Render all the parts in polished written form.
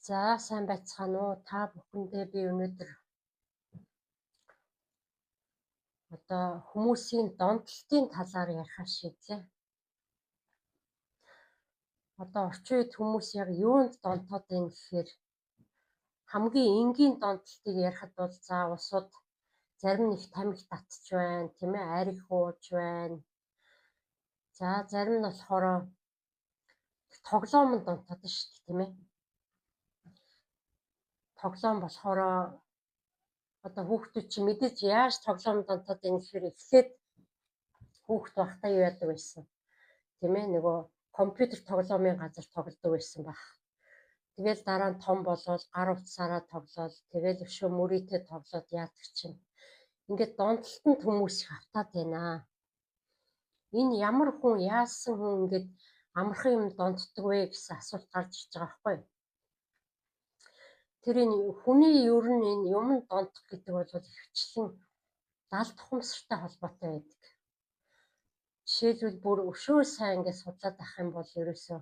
За сайн байцгаана уу? Та бүхэндээ би өнөөдөр хүмүүсийн донтолтын талаар ярих шийдлээ. Орчин үед хүмүүс яг юунд донтоод байна гэхээр хамгийн энгийн донтолтыг ярихад бол за усууд зарим нэг тамхи татж байна, тийм ээ, ариг хууж байна. За зарим нь болохоор тоглоомд донтоод байна шүү дээ, тийм ээ. Тоглоом болохоор хүүхдүүд чинь мэдээж яаж тоглоомд донтоод байна гэхээр эхлээд хүүхд багтаа юу яадаг байсан. Тийм ээ, нөгөө компьютер тоглоомын газар тоглодог байсан баг. Тэгэл дараа нь том болоод гар утсаараа тоглоод тэгэл өшөө мөрийтэй тоглоод яадаг чинь. Ингээд донтолтонд хүмүүс их автаад байна. Энэ ямар хүн, яасан хүн ингээд амархан юм донтдог вэ гэсэн асуулт гарч ирж байгаа байхгүй юу? Тэр энэ хүний ер нь энэ юм донтох гэдэг бол ихвчлэн далд ухамсартай холбоотой байдаг. Жишээлбэл бүр өшөө сайн ингээд судлаад авах юм бол ерөөсөө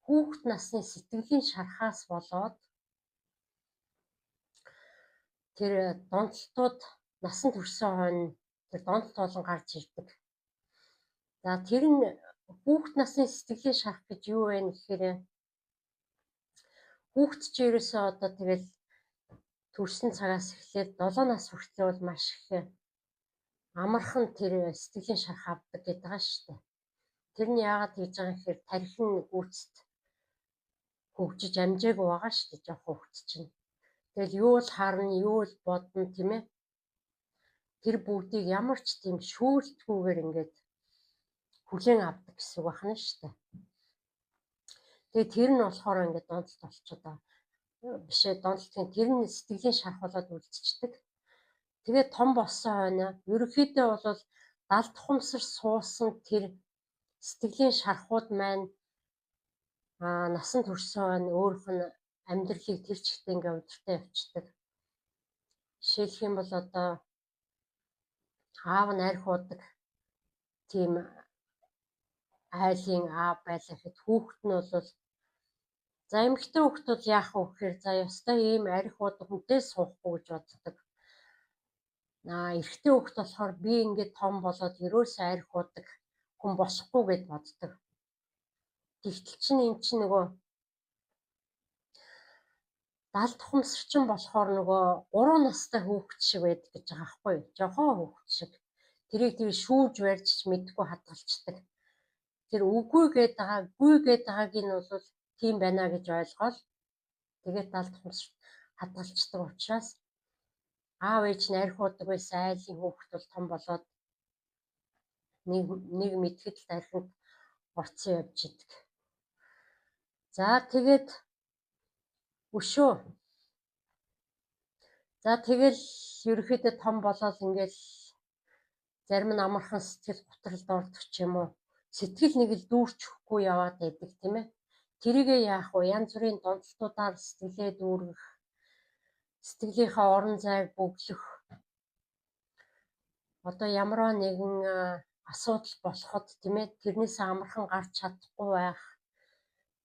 хүүхэд насны сэтгэлийн шарахаас болоод тэр донтолтууд насанд хүрсэн хойно тэр донтолт болон гарч ирдэг. За тэр нь хүүхэд насны сэтгэлийн шарах гэж юу вэ гэхээр хүүхэд чи ерөөсөө тэгэл төрсэн цагаас эхлээд 7 нас хүртэл бол маш их амархан тэр сэтгэлийн шарах авдаг гэдэг байгаа шүү дээ. Тэр нь яагаад гэж байгаа юм гэхээр тархин гүйцэд хөгжиж амжаагүй байгаа шүү дээ жоох хүүхэд чинь. Тэгэл юу л харна, юу л бодно, тийм ээ. Тэр бүгдийг ямар ч тийм шүүртгүйгээр ингээд хүлээн авдаг гэсэн үг байна шүү дээ. Тэгээ тэр нь болохоор ингээд донтолт болчиход байгаа. Бишээ донтолтын тэр нь сэтгэлийн шарах болоод үлдчихдэг. Тэгээ том болсон хойно ерөнхийдөө бол далд ухамсар суусан тэр сэтгэлийн шарахууд маань насанд хүрсэн хойно өөрөх нь амьдралыг тэр чигтээ ингээд удирдах явцдаг. Жишээлх юм бол аав нь арх уудаг тийм айлын аав байлаа гэхэд хүүхэд нь бол за эмэгтэй хүүхэд бол яах вэ гэхээр за ёстой ийм арх уудаг хүнтэй суухгүй гэж боддог. Эрэгтэй хүүхэд болохоор би ингээд том болоод ерөөсөө арх уудаг хүн болохгүй гэж боддог. Тэгтэл чинь эн чинь нөгөө далд ухамсар чинь болохоор нөгөө 3 настай хүүхэд шиг байдаг гэж байгаа байхгүй юу? Жохоо хүүхэд шиг. Тэрийг тэр шүүж барьж мэдгүй хадгалцдаг. Тэр үгүй гээд байгааг нь бол тийм байна гэж ойлгоод тэгээд далд ухамсар хадгалцдаг учраас аав ээж нь арх уудаг байсан айлын хүүхэд бол том болоод нэг мэдхэд л архинд орцсон явж идэг. За тэгээд өшөө. За тэгэл ерөөхдөө том болоод ингээл зарим нь амархан сэтгэл готролд ордог ч юм уу. Сэтгэл нэг л дүүрчихгүй яваад байдаг тийм ээ. Тэрийгээ яах вэ? Янз бүрийн донтолтуудаар сэтгэлээ дүүргэх, сэтгэлийнхаа орон зайг бөглөх. Ямарваа нэгэн асуудал болоход тийм ээ тэрнээс амархан гарч чадахгүй байх.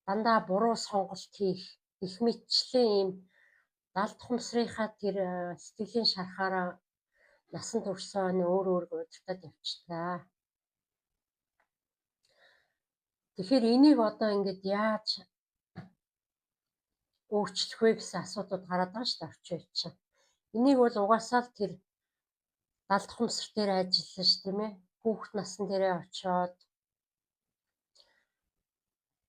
Дандаа буруу сонголт хийх, их мэтчлэн ийм далд ухамсарынхаа тэр сэтгэлийн шарахаараа насанд хүрсэн өөрийгөө удирдах явчихдаг. Тэгэхээр энийг ингээд яаж өөрчлөх вэ гэсэн асуудууд гараад байгаа шүү дээ орчин үед чинь. Энийг бол угаасаа л тэр далд ухамсар дээр ажиллаж тийм ээ хүүхэд насн дээрээ очиод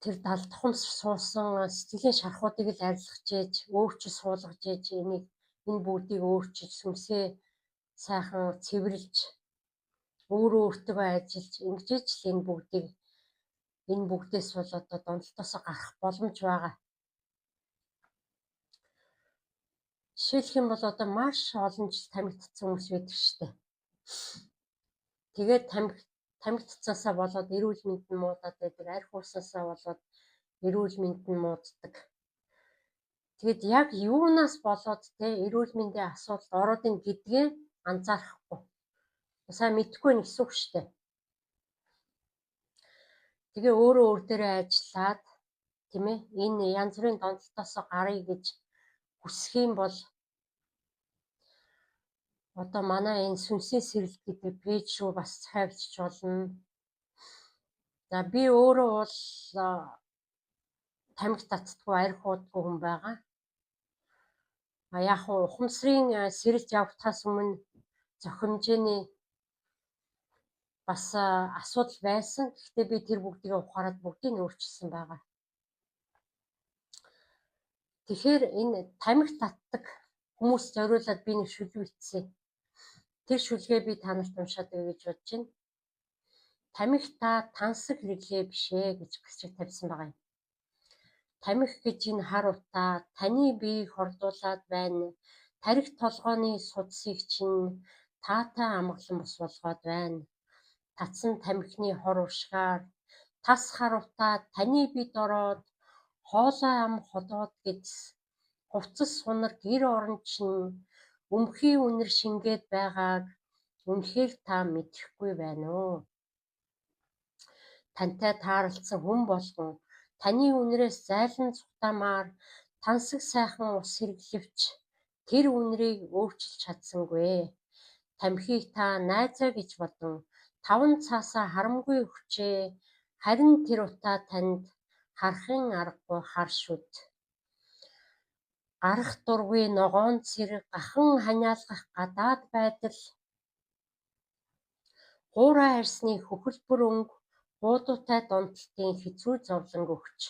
тэр далд ухамсар суусан сэтгэлийн шарахуудыг л арилгаж ээж, өөрчилж суулгаж ээж энэ бүгдийг өөрчилж сүнсээ сайхан цэвэрлж өөрөө өөртөө ажиллаж ингэж л энэ бүгдээс бол донтолтоос гарах боломж байгаа. Жишээлх юм бол маш олон жил тамхи татсан хүмүүс байдаг шүү дээ. Тэгээд тамхи татсаасаа болоод эрүүл мэнд нь муудаад байдаг. Арх уусаасаа болоод эрүүл мэнд нь мууддаг. Тэгэд яг юунаас болоод эрүүл мэндийн асуудалд ороод ийн гэдгээ анзаарахгүй. Сайн мэдэхгүй нэгс үг шүү дээ. Тэгээ өөрөө өөр дээрээ ажиллаад тийм ээ. Энэ янз бүрийн донтолтоос гарыг гэж хүсэх юм бол одоо манай энэ сүнсийн сэрэлт гэдэг пэйж рүү бас хайвчж болно. За би өөрөө бол тамхи татдаггүй, арх уудаггүй хүн байгаа. Яг ухамсарын сэрэлт явагдахаас өмнө зохимжооны бас асуудал байсан. Гэхдээ би тэр бүгдийг ухаарад бүгдийг нь өөрчилсөн байгаа. Тэгэхээр энэ тамхи татдаг хүмүүс зориулаад би нэг шүлэг бичсэн. Тэр шүлгээ би та нарт уншаад өгье гэж бодож байна. Тамхи та тансаг хэрэглээ биш ээ гэж бичиг тавьсан байгаа юм. Тамхи гэж энэ хар утаа таны биеийг хордуулад байна. Тарих толгойн судсыг чинь таатай амгалан бус болгоод байна. Татсан тамхины хор уршгаар тас хар утаа таны бид ороод хоолой ам ходоод гэдс хувцас сунар гэр орон чинь өмхий үнэр шингээд байгааг үнэхээр та мэдэхгүй байна уу? Тантай таарлцсан хүн болгон таны үнэрээс зайлан цухтамаар тансаг сайхан ус хэрэглэвч тэр үнэрийг өөрчилж чадсангүй. Тамхиг та найзаа гэж бодон таван цаасаа харамгүй өгчээ. Харин тэр утаа танд харахын аргагүй хар шүд. Гарах дургүй ногоон цэрэг gaхан ханиалгах гадаад байдал. Гуурай харсны хөхөлбөр өнгө гуудуутай донтолтын хэцүү зовлон өгч.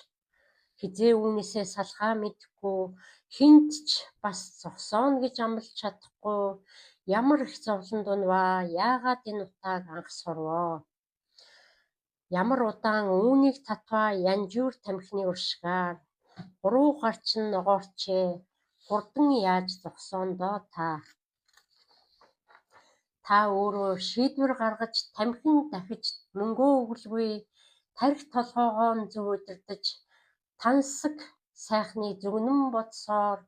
Хизээ үүнээсээ салхаа мэдэхгүй хинт ч бас зогсооно гэж амлаж чадахгүй ямар их зовлон дунваа яагаад энэ утааг анх сурваа? Ямар удаан үүнийг татваа янжуур тамхины уршгаар 3 гарчин ногоорчээ хурдан яаж зогсоондоо та? Та өөрөө шийдвэр гаргаж тамхин дахиж мөнгөө өгөлгүй тарих толгоогоо зөв удирдаж тансаг сайхны зүгнэн бодсоор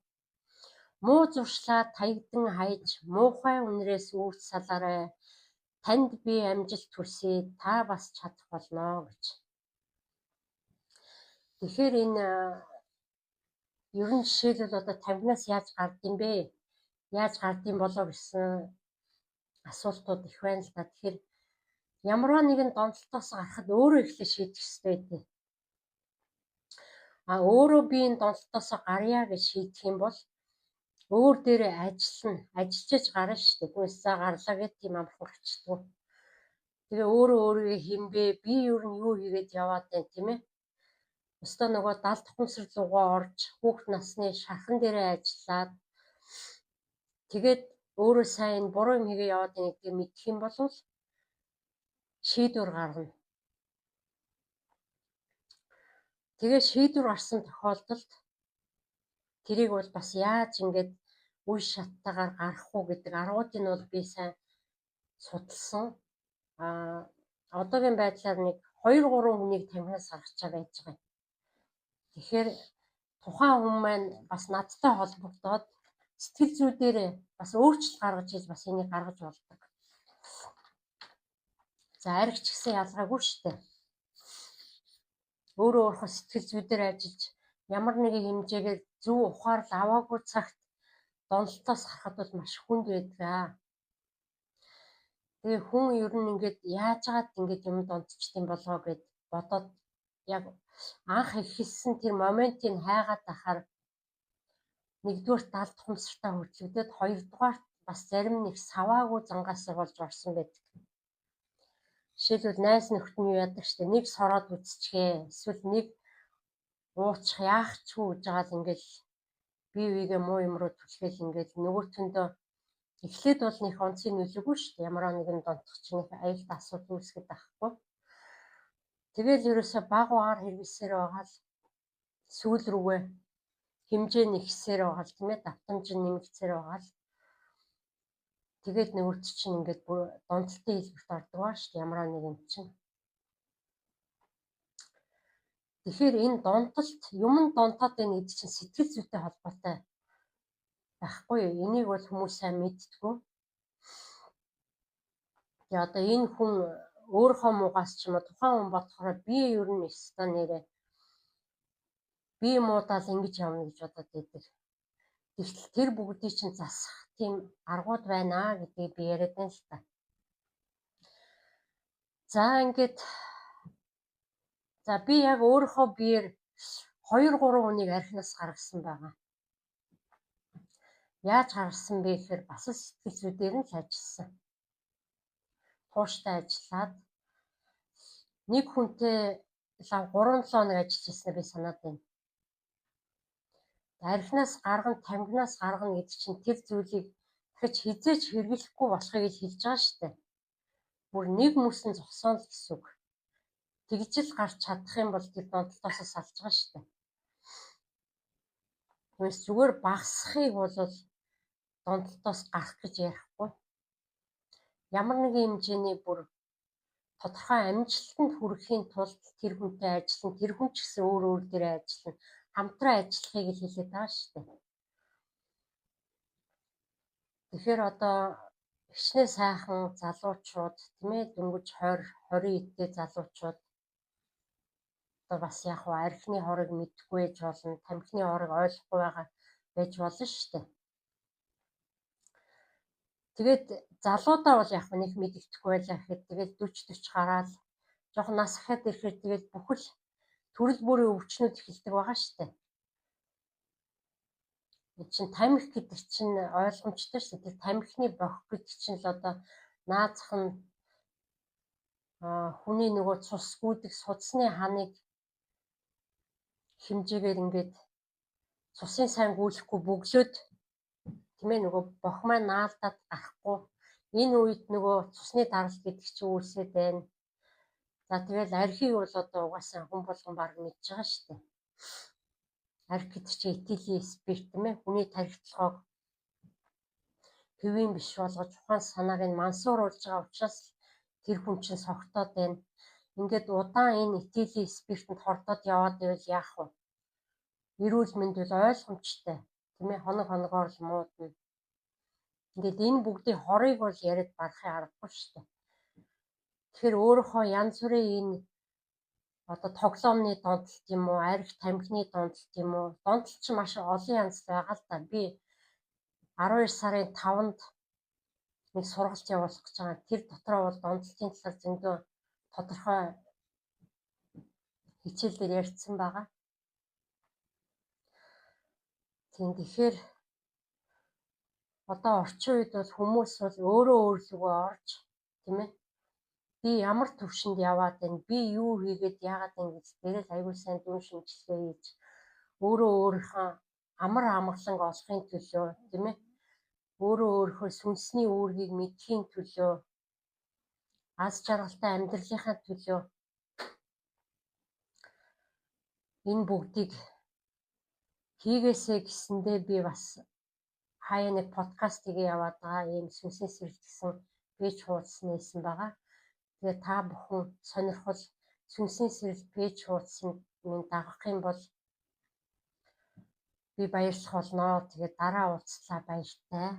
муу зуршлаа таягдан хайж муухай үнрээс өвч салаарай. Танд би амжилт хүсье. Та бас чадах болно гэж. Тэгэхээр энэ ерөн жишээлбэл одоо тамхинаас яаж гардыг бэ? Яаж гардыг болоо гэсэн асуултууд их байна л да. Тэгэхээр ямарваа нэгэн донтолтоос гарахад өөрөө эхлээ шийдэх хэрэгтэй дээ. Өөрөө би энэ донтолтоос гарья гэж шийдэх юм бол өөр дээрээ ажиллаж гарна шүү дээ. Түнс за гарлаа гэдэг тийм амархан гарчдаг. Тэгээ өөрөө хинбэ би ер нь юу хийгээд яваад байна тийм ээ. Өстой нөгөө далд тухамсар руугаа орж хүүхд насны шархан дээрээ ажиллаад тэгээд өөрөө сайн буруу юм хийгээ яваад байна гэдгийг мэдэх юм бол шийдвэр гаргана. Тэгээ шийдвэр гарсан тохиолдолд тэрийг бол бас яаж ингэж үе шаттайгаар гарах уу гэдэг аргуудыг нь бол би сайн судалсан. Одоогийн байдлаар нэг 2-3 хүнийг тамхинаас гаргачаа байж байгаа юм. Тэгэхээр тухайн хүн маань бас надтай холбогдоод сэтгэл зүйдээр бас өөрчлөлт гаргаж ийж бас энийг гаргаж болдог. За арх ч гэсэн ялгаагүй шүү дээ. Өөрөө сэтгэл зүйдээр ажиллаж ямар нэгэн хэмжээгээр зөв ухаарл аваагүй цагт донтолтоос гарахад бол маш хүнд байдаг. Тэгээ хүн ер нь ингээд яажгаад ингээд юм донтчдсан болоо гэд бодоод яг анх эхэлсэн тэр моментыг хайгаад ахаар нэгдүгээр далд тухамсартай хөтлөгдөд хоёрдугаар бас зарим нэг саваагүй зангаасаа болж орсон байдаг. Жишээлбэл найз нөхд нь юу яадаг штэ нэг сороод үцчихээ эсвэл нэг уучих яах ч гэж байгаа л ингээд бие биегээ муу юм руу түлхэл ингээд нөгөөтөндөө эхлээд бол нэг онцгийн нөлөөгүй шүү дээ. Ямар нэгэн донтох чинь аюултай асуудал үүсгэж байхгүй. Тэгэл ерөөсө баг багаар хэрэглэсээр байгаа л сүүл рүүгээ хэмжээ нэгсээр байгаа л тийм ээ давтамж нэмэгцээр байгаа л тэгээд нөгөөт чинь ингээд бүр донтолтын хэлбэрт ордог ба шүү дээ. Ямар нэгэн чинь. Тэгэхээр энэ донтолт юм донтоод байна гэдэг чинь сэтгэл зүйтэй холбоотой байхгүй. Энийг бол хүмүүс сайн мэддэггүй. Тэгээ одоо энэ хүн өөрийнхөө муугаас ч юм уу тухайн хүн бодохоор би ер нь өстой нэрээ би муудаал ингэж явна гэж бодоод байдаг. Тэгтэл тэр бүгдийг чинь засах тийм аргууд байна гэдгийг би яриад байна л та. За ингээд би яг өөрийнхөө биеэр 2-3 хүнийг архинаас гаргасан байгаа. Яаж гаргасан бэ гэхээр бас сэтгэл зүйдээр нь л ажилласан. Тууштай ажиллаад нэг хүнтэй 3-7 хоног ажиллаж ирсэн би санаад байна. Архинаас гаргана, тамхинаас гаргана гэдэг чинь тэр зүйлийг дахиж хизээч хэрэглэхгүй болохыг л хэлж байгаа шүү дээ. Бүр нэг мөсөн зогсоно л гэсэн үг. Тэгж л гарч чадах юм бол тэр донтолтоосоо салж байгаа шүү дээ. Тэгээс зүгээр багасхыг бол донтолтоос гарах гэж ярихгүй. Ямар нэгэн хэмжээний бүр тодорхой амжилтанд хүрэхийн тулд тэр хүнтэй ажиллана, тэр хүн ч гэсэн өөр дээрээ ажиллана, хамтран ажиллахыг л хэлээд байгаа шүү дээ. Тэгэхээр одоо хичнээн сайхан залуучууд тийм ээ дөнгөж 20 эдтэй залуучууд одоо бас яг хуу архины хорыг мэдэхгүй байж болно, тамхины хорыг ойлгохгүй байгаа байж болно шүү дээ. Тэгээд залуудаа бол яг нэг мэддэхгүй байлаа гэхэд тэгээд 40 гараад жоохон нас ахаад ирэхээр тэгээд бүхэл төрөл бүрийн өвчнүүд эхэлдэг байгаа шүү дээ. Чинь тамхи гэдэг чинь ойлгомжтой шүү дээ. Тамхины бохих гэдэг чинь л одоо наазах нь хүний нөгөө цус гүйдэг судасны ханыг хэмжээгээр ингээд цусын сайн гүйлэхгүй бөглөөд тийм ээ нөгөө бох маань наалдаад гарахгүй. Энэ үед нөгөө цусны даралт гэдэг чинь үүсээд байна. За тэгэл архийг бол одоо угаасаа хүн болгон баг мэдж байгаа шүү дээ. Арх гэдэг чинь этилийн спирт тийм ээ хүний тархитлагыг хэвийн биш болгож ухаан санааг нь мансууруулж байгаа учраас тэр хүн чинь согтоод байна. Ингээд удаан энэ этилийн спиртэнд хордоод яваад байвал яах вэ? Эрүүл мэнд бол ойлгомжтой тийм ээ хоногоор л муудна. Ингээд энэ бүгдийн хорыг бол яриад барахын аргагүй шүү дээ. Тэгэхээр өөрийнхөө янз бүрийн энэ одоо тоглоомны донтолт юм уу, арх тамхины донтолт юм уу, донтолт ч маш олон янз байгаа л да. Би 12 сарын 5-нд нэг сургалт явуулах гэж байгаа. Тэр дотроо бол донтолтын талаар зөндөө тодорхой хичээлээр ярьсан байгаа. Тийм тэгэхээр одоо орчин үед бол хүмүүс бол өөрөө өөрлөгөө орж тийм ээ би ямар төвшөнд яваад байна, би юу хийгээд яагаад байна гэж дээрээ л аягүй сайн дүн шинжилгээ хийж өөрөө өөрийнхөө амар амгаланг олохын төлөө тийм ээ өөрөө өөрийнхөө сүнсний үүргийг мэдхийн төлөө аз жаргалтай амьдралынхаа төлөө энэ бүгдийг хийгээсэй гэсэндээ би бас хаяа нэг подкастыг яваад байгаа. Ийм сүнсний сэрэл гэсэн пэйж хуудас нээсэн байгаа. Тэгээ та бүхэн сонирхол сүнсний сэрэл пэйж хуудсыг минь дагах юм бол би баярлах болно. Тэгээ дараа уулзлаа баяртай.